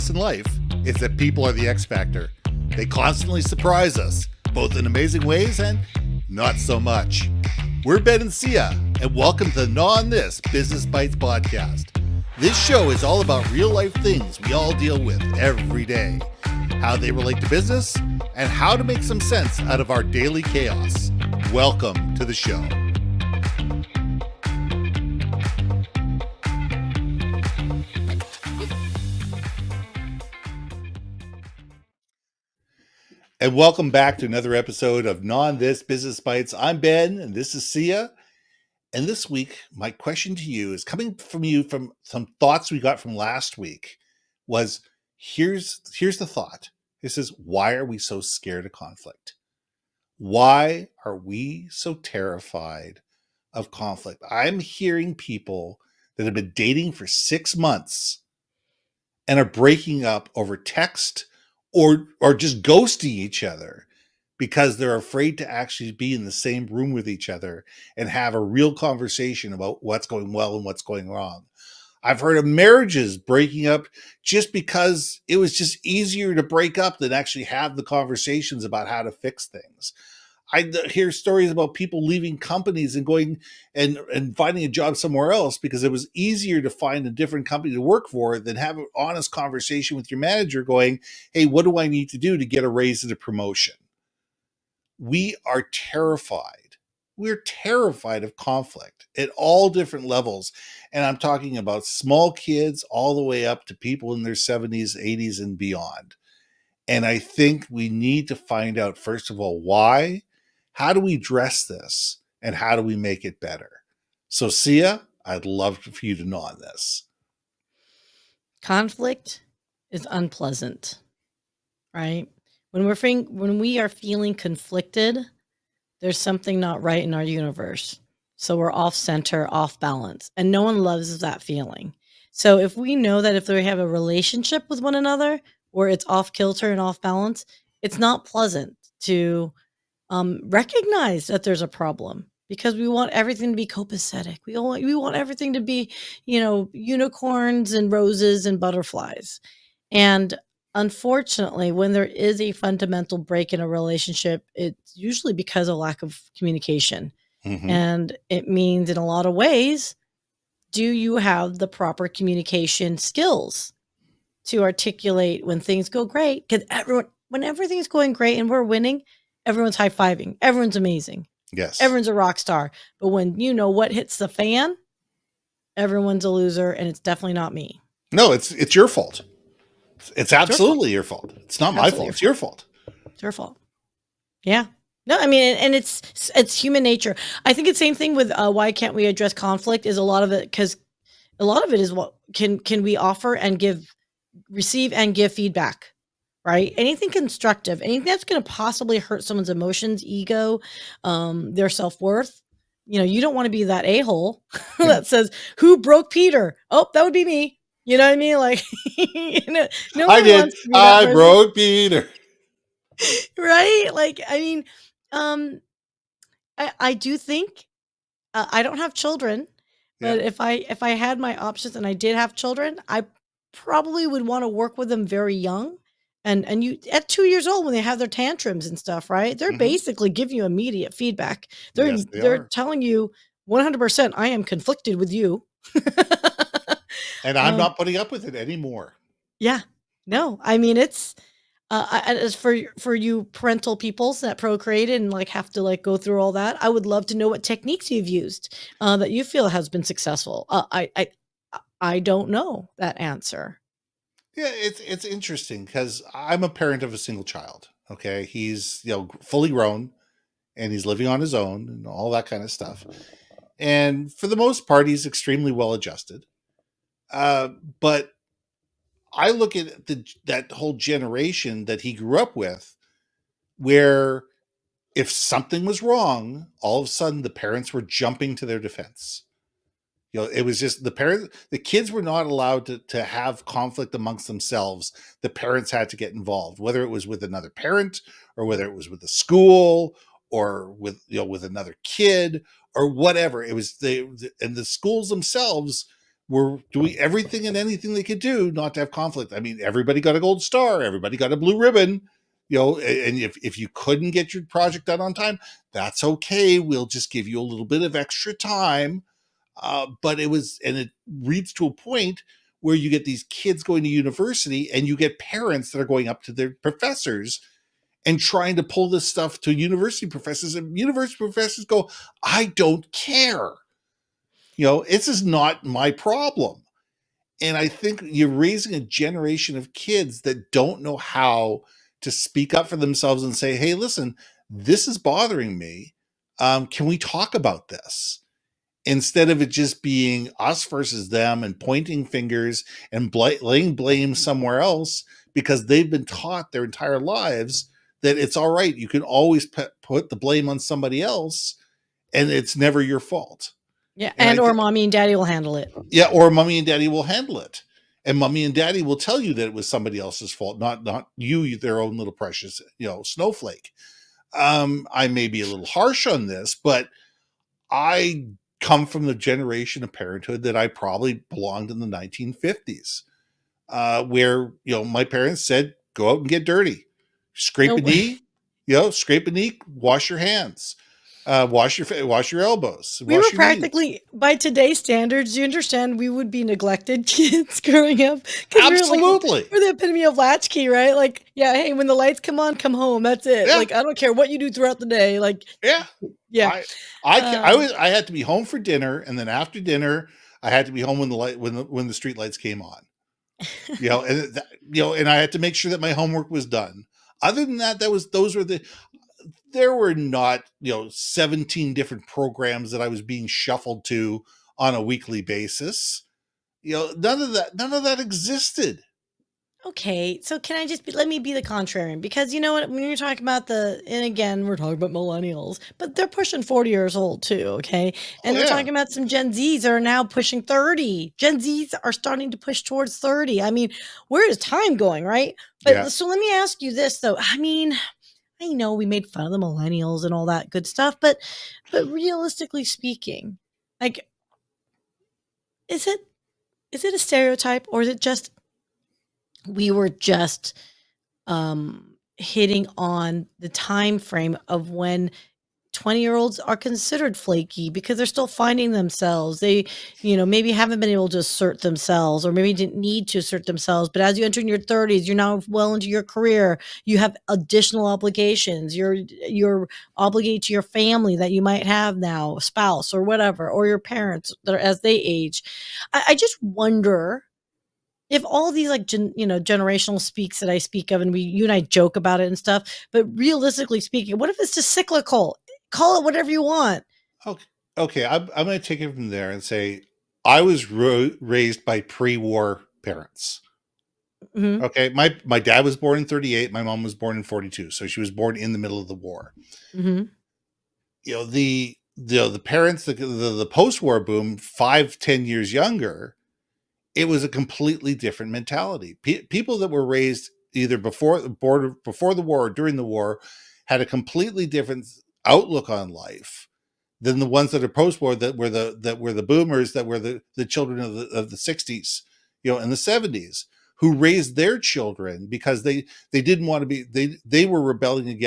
In life is that people are the X factor. They constantly surprise us, both in amazing ways and not so much. We're Ben and Syya, and welcome to the Gnaw on This Business Bites podcast. This show is all about real life things we all deal with every day, how they relate to business, and how to make some sense out of our daily chaos. Welcome to the show. And welcome back to another episode of Gnaw on This Business Bites. I'm Ben, and this is Syya. And this week, my question to you is coming from you from some thoughts we got from last week. Was here's the thought. This is, why are we so scared of conflict? Why are we so terrified of conflict? I'm hearing people that have been dating for 6 months and are breaking up over text or just ghosting each other because they're afraid to actually be in the same room with each other and have a real conversation about what's going well and what's going wrong. I've heard of marriages breaking up just because it was just easier to break up than actually have the conversations about how to fix things. I hear stories about people leaving companies and going and finding a job somewhere else because it was easier to find a different company to work for than have an honest conversation with your manager going, hey, what do I need to do to get a raise and a promotion? We are terrified. We're terrified of conflict at all different levels. And I'm talking about small kids all the way up to people in their 70s, 80s, and beyond. And I think we need to find out, first of all, why. How do we address this? And how do we make it better? So, Syya, I'd love for you to know on this. Conflict is unpleasant, right? When we are feeling conflicted, there's something not right in our universe. So we're off center, off balance, and no one loves that feeling. So if we know that if we have a relationship with one another where it's off kilter and off balance, it's not pleasant to recognize that there's a problem, because we want everything to be copacetic. We want everything to be, unicorns and roses and butterflies. And unfortunately, when there is a fundamental break in a relationship, it's usually because of lack of communication. Mm-hmm. And it means, in a lot of ways, do you have the proper communication skills to articulate when things go great? Because when everything's going great and we're winning, everyone's high-fiving. Everyone's amazing. Yes. Everyone's a rock star. But when what hits the fan, everyone's a loser, and it's definitely not me. No, it's your fault. It's absolutely your fault. It's not my fault. It's your fault. It's your fault. Yeah. No, I mean, and it's human nature. I think it's the same thing with why can't we address conflict, is a lot of it because a lot of it is what can we offer and receive and give feedback. Right? Anything constructive, anything that's going to possibly hurt someone's emotions, ego, their self-worth. You don't want to be that a-hole that says, who broke Peter? Oh, that would be me. You know what I mean? Like, no I did. I broke Peter. Right? Like, I mean, I do think I don't have children, but if I had my options and I did have children, I probably would want to work with them very young. And you at 2 years old, when they have their tantrums and stuff, right? They're basically giving you immediate feedback. They're telling you 100%, I am conflicted with you. And I'm not putting up with it anymore. Yeah. No, I mean, it's as for you parental peoples that procreated and have to go through all that, I would love to know what techniques you've used that you feel has been successful. I don't know that answer. Yeah, it's interesting because I'm a parent of a single child. Okay, he's fully grown, and he's living on his own and all that kind of stuff. And for the most part, he's extremely well adjusted. But I look at that whole generation that he grew up with, where if something was wrong, all of a sudden the parents were jumping to their defense. It was just the kids were not allowed to have conflict amongst themselves. The parents had to get involved, whether it was with another parent or whether it was with the school or with another kid or whatever. It was and the schools themselves were doing everything and anything they could do not to have conflict. I mean, everybody got a gold star, everybody got a blue ribbon, and if you couldn't get your project done on time, that's okay. We'll just give you a little bit of extra time. But it reads to a point where you get these kids going to university and you get parents that are going up to their professors and trying to pull this stuff to university professors, and university professors go, I don't care. This is not my problem. And I think you're raising a generation of kids that don't know how to speak up for themselves and say, hey, listen, this is bothering me. Can we talk about this? Instead of it just being us versus them and pointing fingers and laying blame somewhere else, because they've been taught their entire lives that it's all right. You can always put the blame on somebody else and it's never your fault. Yeah. And Or mommy and daddy will handle it. yeah, or mommy and daddy will handle it. And mommy and daddy will tell you that it was somebody else's fault, not you, their own little precious, snowflake. I may be a little harsh on this, but I come from the generation of parenthood that I probably belonged in the 1950s, where my parents said, "Go out and get dirty, scrape No, a knee, scrape a knee, wash your hands, wash your elbows, we were wash your knees." practically, by today's standards, you understand, we would be neglected kids growing up because Absolutely, we're the epitome of latchkey, right? Like, yeah, hey, when the lights come on, come home. That's it. yeah, Like, I don't care what you do throughout the day. Like, yeah. yeah. I had to be home for dinner, and then after dinner, I had to be home when the street lights came on. And I had to make sure that my homework was done. Other than that, there were not 17 different programs that I was being shuffled to on a weekly basis. None of that existed. Okay, so can I let me be the contrarian? Because you know what, when you're talking about and again, we're talking about millennials, but they're pushing 40 years old too, okay? Oh And we're yeah, talking about some Gen Zs are now pushing 30. Gen Zs are starting to push towards 30. I mean, where is time going, right? yeah. But so let me ask you this though. I mean, I know we made fun of the millennials and all that good stuff, but realistically speaking, like, is it a stereotype, or is it just we were just hitting on the time frame of when 20-year-olds are considered flaky because they're still finding themselves. They, maybe haven't been able to assert themselves, or maybe didn't need to assert themselves. But as you enter in your 30s, you're now well into your career. You have additional obligations. You're obligated to your family that you might have now, a spouse or whatever, or your parents that are, as they age. I just wonder if all these generational speaks that I speak of, and you and I joke about it and stuff, but realistically speaking, what if it's just cyclical? Call it whatever you want. Okay, okay. I'm going to take it from there and say I was raised by pre-war parents. Hmm. Okay, my dad was born in 38. My mom was born in 42, so she was born in the middle of the war. Hmm. The parents, the post-war boom, 5-10 years younger, it was a completely different mentality. People that were raised either before the war or during the war had a completely different outlook on life than the ones that are post-war, that were the boomers, that were the children of the 60s, and the 70s, who raised their children because they didn't want to be, they were rebelling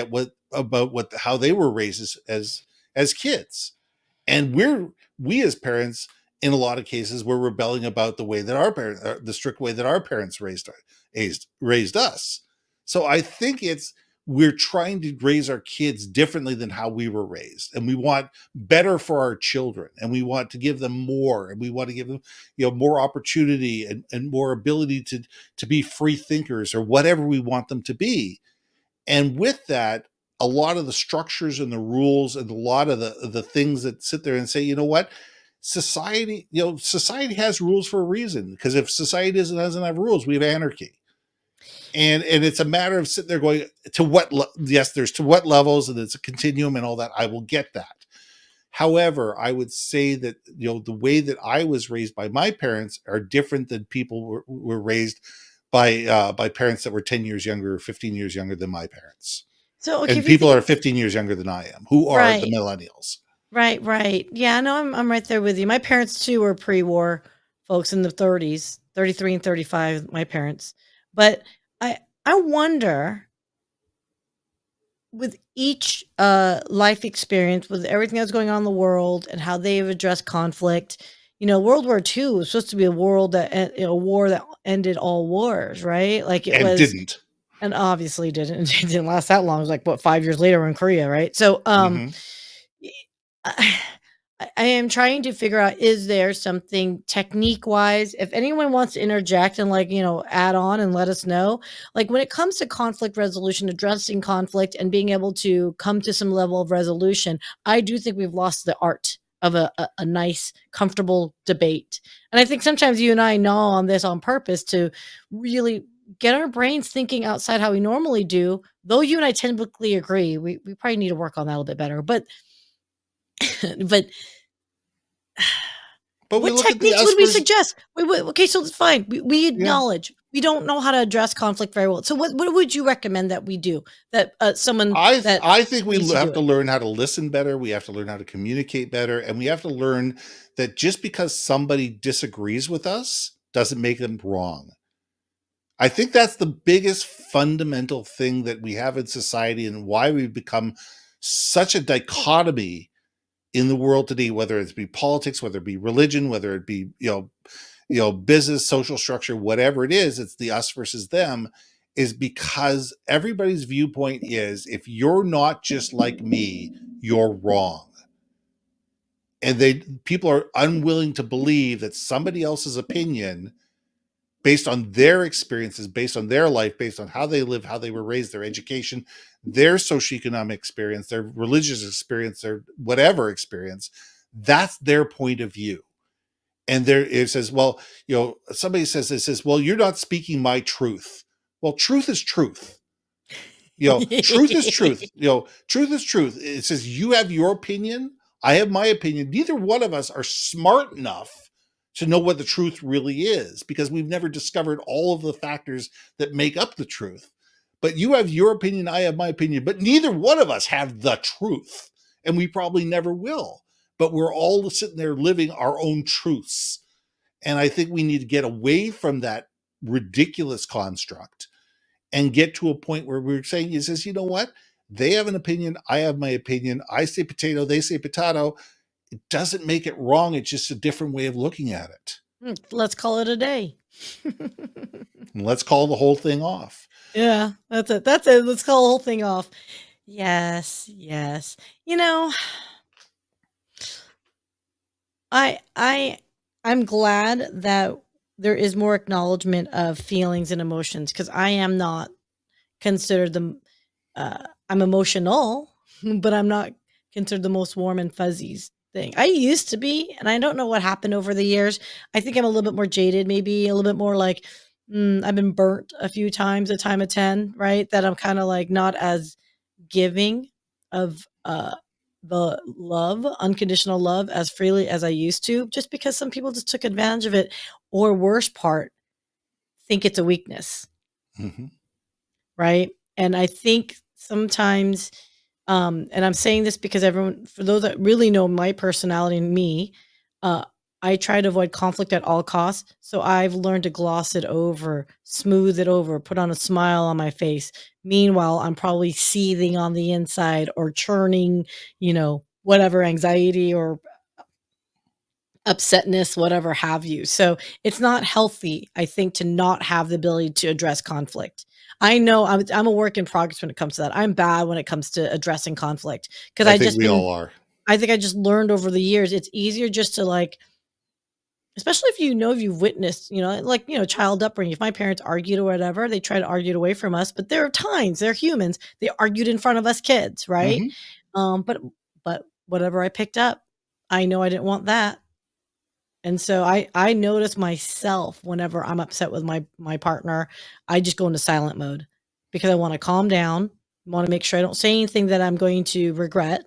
about how they were raised as kids. And we as parents, in a lot of cases, we're rebelling about the way that the strict way that our parents raised us. So I think we're trying to raise our kids differently than how we were raised, and we want better for our children, and we want to give them more, and we want to give them more opportunity and more ability to be free thinkers, or whatever we want them to be. And with that, a lot of the structures and the rules and a lot of the things that sit there and say, you know what, society has rules for a reason, because if society doesn't have rules, we have anarchy. And it's a matter of sitting there going, to what yes, there's to what levels, and it's a continuum and all that. I will get that. However, I would say that the way that I was raised by my parents are different than people were raised by parents that were 10 years younger or 15 years younger than my parents. So, okay, And if you people think, are 15 years younger than I am, who are the right, millennials. right. Yeah, no, I'm right there with you. My parents too were pre-war folks in the 30s, 33 and 35, my parents. But I wonder, with each life experience, with everything that's going on in the world and how they've addressed conflict. World War II was supposed to be a world a war that ended all wars, right? Like it And was, didn't. and obviously didn't. It didn't last that long. It was like what 5 years later we're in Korea, right? So Hmm. I I am trying to figure out, is there something technique wise? If anyone wants to interject and add on and let us know. Like when it comes to conflict resolution, addressing conflict and being able to come to some level of resolution, I do think we've lost the art of a nice, comfortable debate. And I think sometimes you and I gnaw on this on purpose to really get our brains thinking outside how we normally do. Though you and I typically agree, we probably need to work on that a little bit better. But but But we what look at the techniques us would we versus, suggest? Wait, okay, so it's fine. We yeah. acknowledge we don't know how to address conflict very well. So what would you recommend that we do? That someone that I think we needs to do have to it. learn how to listen better. We have to learn how to communicate better, and we have to learn that just because somebody disagrees with us doesn't make them wrong. I think that's the biggest fundamental thing that we have in society, and why we've become such a dichotomy in the world today, whether it be politics, whether it be religion, whether it be business, social structure, whatever it is. It's the us versus them, is because everybody's viewpoint is, if you're not just like me, you're wrong. And people are unwilling to believe that somebody else's opinion, based on their experiences, based on their life, based on how they live, how they were raised, their education, their socioeconomic experience, their religious experience, their whatever experience, that's their point of view. And there it says, well, somebody says, it says, well, you're not speaking my truth. Well, truth is truth. Truth is truth. Truth is truth. It says, you have your opinion, I have my opinion. Neither one of us are smart enough to know what the truth really is, because we've never discovered all of the factors that make up the truth. But you have your opinion, I have my opinion, but neither one of us have the truth, and we probably never will. But we're all sitting there living our own truths. And I think we need to get away from that ridiculous construct and get to a point where we're saying, he says, you know what? They have an opinion, I have my opinion. I say potato, they say potato. It doesn't make it wrong. It's just a different way of looking at it. Let's call it a day. And let's call the whole thing off. Yeah, that's it. That's it. Let's call the whole thing off. Yes, yes. You know, I'm glad that there is more acknowledgement of feelings and emotions, because I am not considered I'm emotional, but I'm not considered the most warm and fuzzies thing. I used to be, and I don't know what happened over the years. I think I'm a little bit more jaded, maybe a little bit more like, I've been burnt a few times, a time of 10, right? That I'm kind of like not as giving of the love, unconditional love, as freely as I used to, just because some people just took advantage of it, or worst part, think it's a weakness. Mm-hmm. Right? And I think sometimes, and I'm saying this because everyone, for those that really know my personality and me, uh, I try to avoid conflict at all costs. So I've learned to gloss it over, smooth it over, put on a smile on my face. Meanwhile, I'm probably seething on the inside or churning, whatever anxiety or upsetness, whatever have you. So it's not healthy, I think, to not have the ability to address conflict. I know I'm a work in progress when it comes to that. I'm bad when it comes to addressing conflict, because I think we all are. I think I just learned over the years it's easier just to like, especially if if you've witnessed, like, child upbringing. If my parents argued or whatever, they try to argue it away from us, but there are times they're humans. They argued in front of us kids, right? Mm-hmm. But whatever I picked up, I know I didn't want that. And so I notice myself whenever I'm upset with my partner, I just go into silent mode, because I want to calm down, want to make sure I don't say anything that I'm going to regret.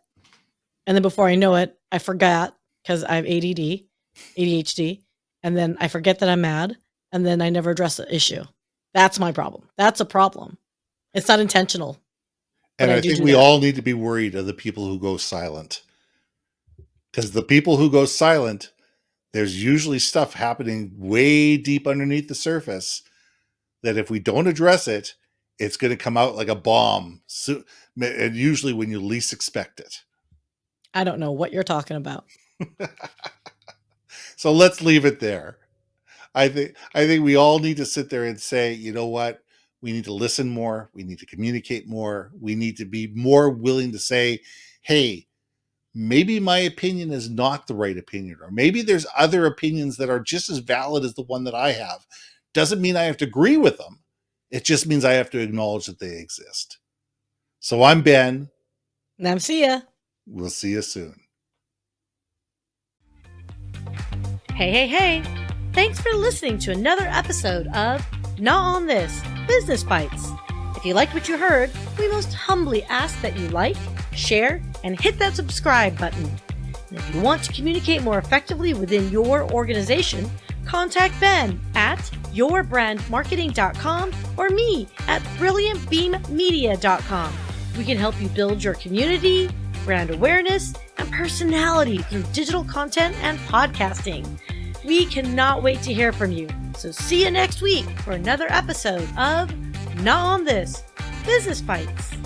And then before I know it, I forgot, because I have ADD, ADHD, and then I forget that I'm mad, and then I never address the issue. That's my problem. That's a problem. It's not intentional, but And I I do think do we that. all need to be worried of the people who go silent, because the people who go silent, there's usually stuff happening way deep underneath the surface that if we don't address it, it's going to come out like a bomb. So, and usually when you least expect it. I don't know what you're talking about. So let's leave it there. I think we all need to sit there and say, you know what? We need to listen more. We need to communicate more. We need to be more willing to say, hey, maybe my opinion is not the right opinion, or maybe there's other opinions that are just as valid as the one that I have. Doesn't mean I have to agree with them. It just means I have to acknowledge that they exist. So I'm Ben. And I'm Syya. We'll see you soon. Hey. Thanks for listening to another episode of Gnaw on This, Business Bites. If you liked what you heard, we most humbly ask that you like, share, and hit that subscribe button. And if you want to communicate more effectively within your organization, contact Ben at yourbrandmarketing.com or me at brilliantbeammedia.com. We can help you build your community, brand awareness, and personality through digital content and podcasting. We cannot wait to hear from you. So see you next week for another episode of Gnaw on This, Business Bites.